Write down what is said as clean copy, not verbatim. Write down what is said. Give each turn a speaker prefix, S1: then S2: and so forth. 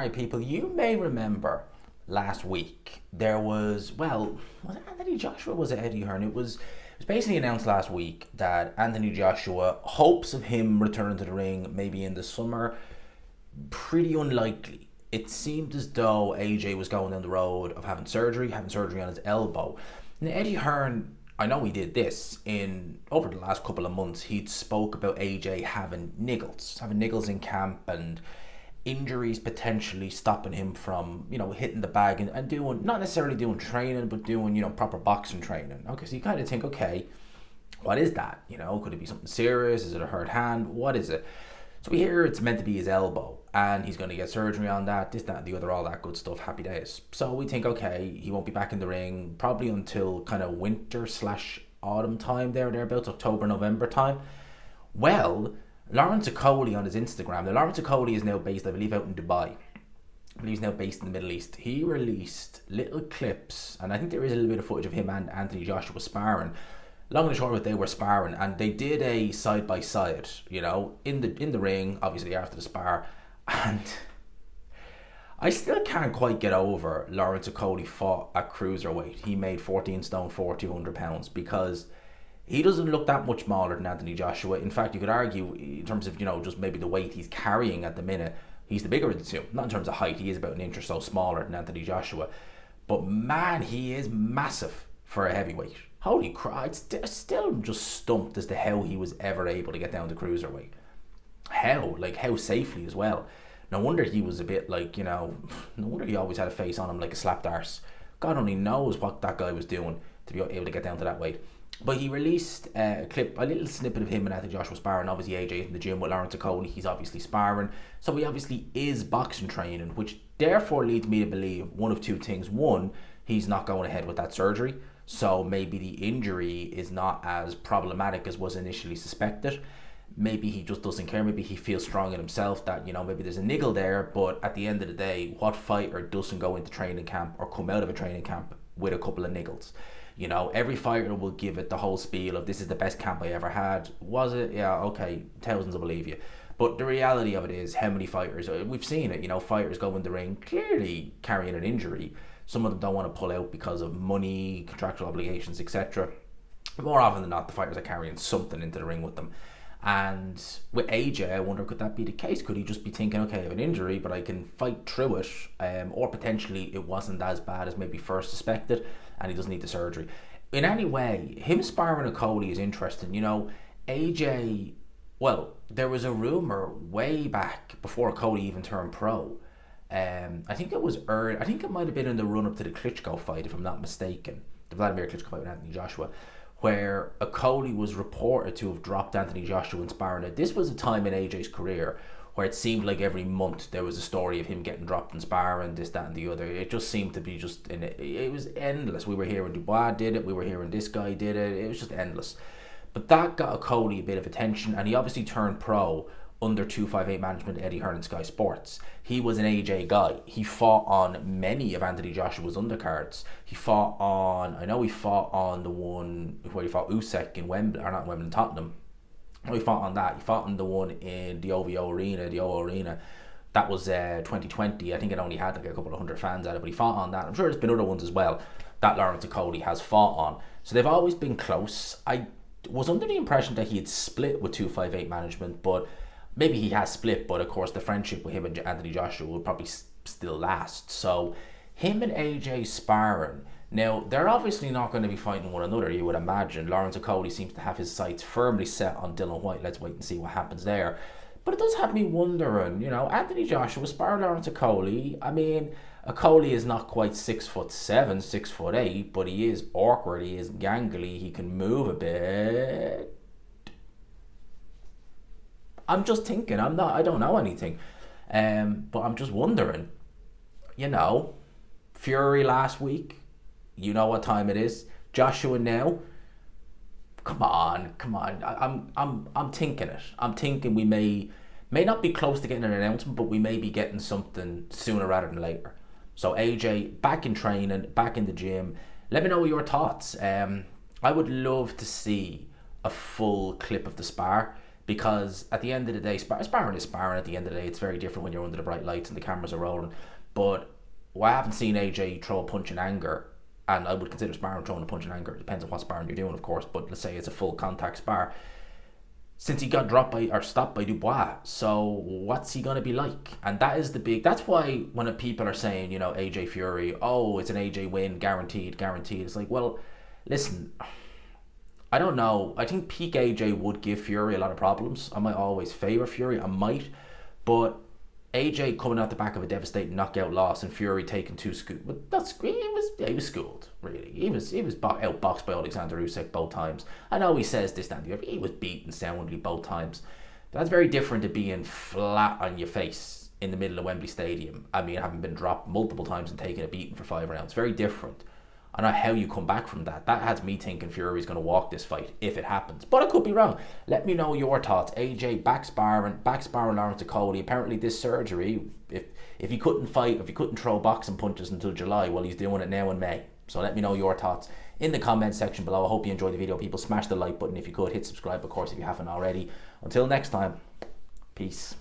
S1: Sorry, people, you may remember last week there was it Anthony Joshua? Was it Eddie Hearn? It was basically announced last week that Anthony Joshua, hopes of him returning to the ring maybe in the summer, pretty unlikely. It seemed as though AJ was going down the road of having surgery on his elbow. Now, Eddie Hearn, I know he did this in over the last couple of months. He'd spoke about AJ having niggles in camp, and injuries potentially stopping him from, hitting the bag and doing, not necessarily doing training, but doing, proper boxing training. Okay, so you kind of think, okay, what is that? Could it be something serious? Is it a hurt hand? What is it? So we hear it's meant to be his elbow, and he's going to get surgery on that, this, that, and the other, all that good stuff, happy days. So we think, okay, he won't be back in the ring probably until kind of winter slash autumn time thereabouts, October, November time. Well, Lawrence Okolie on his Instagram, now Lawrence Okolie is now based, I believe, out in Dubai. I believe he's now based in the Middle East. He released little clips, and I think there is a little bit of footage of him and Anthony Joshua sparring. Long and short of it, they were sparring, and they did a side by side, in the ring, obviously after the spar. And I still can't quite get over Lawrence Okolie fought at cruiserweight. He made 14 stone, 4,200 pounds, because he doesn't look that much smaller than Anthony Joshua. In fact, you could argue in terms of, just maybe the weight he's carrying at the minute, he's the bigger of the two. Not in terms of height, he is about an inch or so smaller than Anthony Joshua. But man, he is massive for a heavyweight. Holy crap, still I'm just stumped as to how he was ever able to get down to cruiserweight. How safely as well. No wonder he was a bit like, no wonder he always had a face on him like a slapped arse. God only knows what that guy was doing to be able to get down to that weight. But he released a little snippet of him and Anthony Joshua sparring. Obviously AJ in the gym with Lawrence Okolie, he's obviously sparring. So he obviously is boxing training, which therefore leads me to believe one of two things. One, he's not going ahead with that surgery. So maybe the injury is not as problematic as was initially suspected. Maybe he just doesn't care. Maybe he feels strong in himself that, maybe there's a niggle there. But at the end of the day, what fighter doesn't go into training camp or come out of a training camp with a couple of niggles? Every fighter will give it the whole spiel of, this is the best camp I ever had. Was it? Yeah, okay, thousands will believe you. But the reality of it is, how many fighters, we've seen it, fighters go in the ring clearly carrying an injury. Some of them don't want to pull out because of money, contractual obligations, etc. More often than not, the fighters are carrying something into the ring with them. And with AJ, I wonder, could that be the case? Could he just be thinking, okay, I have an injury, but I can fight through it, or potentially it wasn't as bad as maybe first suspected, and he doesn't need the surgery. In any way, him sparring Okolie is interesting. AJ, well, there was a rumor way back before Okolie even turned pro. I think it was early. I think it might have been in the run up to the Klitschko fight, if I'm not mistaken, the Vladimir Klitschko fight with Anthony Joshua, where Okolie was reported to have dropped Anthony Joshua in sparring. Now, this was a time in AJ's career where it seemed like every month there was a story of him getting dropped in sparring, this, that, and the other. It just seemed to be it was endless. We were hearing Dubois did it, we were hearing this guy did it. It was just endless. But that got Okolie a bit of attention, and he obviously turned pro under 258 management, Eddie Hearn and Sky Sports. He was an AJ guy. He fought on many of Anthony Joshua's undercards. He fought on the one where he fought Usyk in Wembley, or not Wembley, in Tottenham. He fought on that. He fought on the one in the OVO Arena, the O Arena. That was 2020. I think it only had like a couple of hundred fans at it, but he fought on that. I'm sure there's been other ones as well that Lawrence Okolie has fought on. So they've always been close. I was under the impression that he had split with 258 management, but maybe he has split, but of course the friendship with him and Anthony Joshua will probably still last. So him and AJ sparring. Now, they're obviously not going to be fighting one another, you would imagine. Lawrence Okolie seems to have his sights firmly set on Dylan White. Let's wait and see what happens there. But it does have me wondering, Anthony Joshua sparring Lawrence Okolie. I mean, Okolie is not quite 6'7", 6'8", but he is awkward, he is gangly, he can move a bit. I'm just thinking, I don't know anything. But I'm just wondering, Fury last week, you know what time it is. Joshua now, come on. I'm thinking it. I'm thinking we may not be close to getting an announcement, but we may be getting something sooner rather than later. So AJ, back in training, back in the gym. Let me know your thoughts. I would love to see a full clip of the spar. Because at the end of the day, sparring is sparring. At the end of the day, it's very different when you're under the bright lights and the cameras are rolling. But I haven't seen AJ throw a punch in anger, and I would consider sparring throwing a punch in anger. It depends on what sparring you're doing, of course. But let's say it's a full contact spar. Since he got stopped by Dubois, so what's he gonna be like? And that is the big. That's why when people are saying, AJ Fury, oh, it's an AJ win, guaranteed. It's like, well, listen, I don't know. I think peak AJ would give Fury a lot of problems. I might always favour Fury. I might, but AJ coming out the back of a devastating knockout loss and Fury taking two schools. But he was schooled, really. He was outboxed by Alexander Usyk both times. I know he says this and the other. He was beaten soundly both times. But that's very different to being flat on your face in the middle of Wembley Stadium. I mean, having been dropped multiple times and taking a beating for 5 rounds. Very different. I don't know how you come back from that. That has me thinking Fury's going to walk this fight if it happens. But I could be wrong. Let me know your thoughts. AJ back sparring Lawrence Okolie. Apparently this surgery, if he couldn't fight, if he couldn't throw boxing punches until July, well, he's doing it now in May. So let me know your thoughts in the comment section below. I hope you enjoyed the video, people. Smash the like button if you could. Hit subscribe, of course, if you haven't already. Until next time, peace.